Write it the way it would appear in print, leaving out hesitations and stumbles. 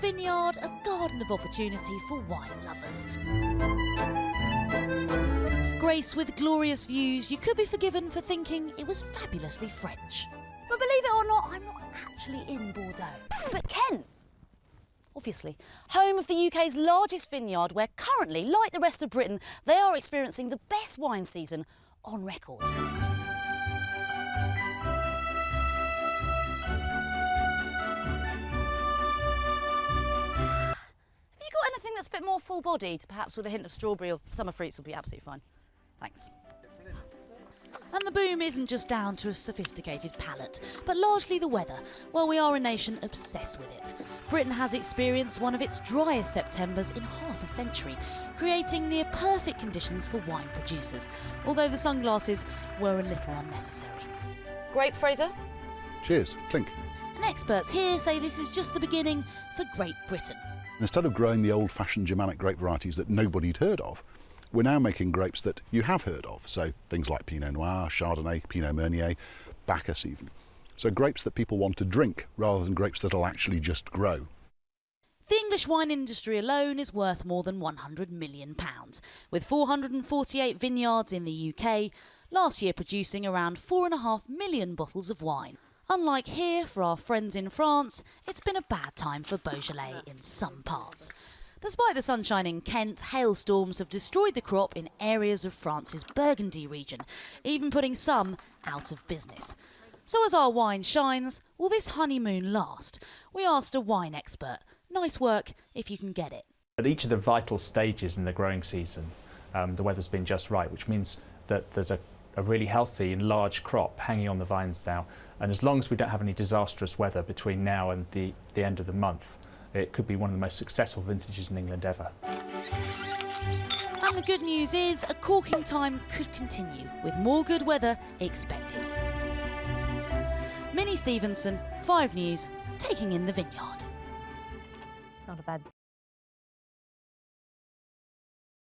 vineyard a garden of opportunity for wine lovers. Graced with glorious views, you could be forgiven for thinking it was fabulously French. But believe it or not, I'm not actually in Bordeaux, but Kent. Obviously, home of the UK's largest vineyard, where currently, like the rest of Britain, they are experiencing the best wine season on record. Have you got anything that's a bit more full-bodied, perhaps with a hint of strawberry or summer fruits will be absolutely fine. Thanks. And the boom isn't just down to a sophisticated palate, but largely the weather. Well, we are a nation obsessed with it. Britain has experienced one of its driest Septembers in half a century, creating near perfect conditions for wine producers, although the sunglasses were a little unnecessary. Grape, Fraser? Cheers, clink. And experts here say this is just the beginning for Great Britain. Instead of growing the old-fashioned Germanic grape varieties that nobody'd heard of, we're now making grapes that you have heard of, so things like Pinot Noir, Chardonnay, Pinot Meunier, Bacchus even. So grapes that people want to drink rather than grapes that'll actually just grow. The English wine industry alone is worth more than £100 million, with 448 vineyards in the UK, last year producing around 4.5 million bottles of wine. Unlike here, for our friends in France, it's been a bad time for Beaujolais in some parts. Despite the sunshine in Kent, hailstorms have destroyed the crop in areas of France's Burgundy region, even putting some out of business. So as our wine shines, will this honeymoon last? We asked a wine expert. Nice work if you can get it. At each of the vital stages in the growing season, the weather's been just right, which means that there's a really healthy and large crop hanging on the vines now. And as long as we don't have any disastrous weather between now and the end of the month, it could be one of the most successful vintages in England ever. And the good news is a corking time could continue, with more good weather expected. Minnie Stevenson, 5 News, taking in the vineyard. Not a bad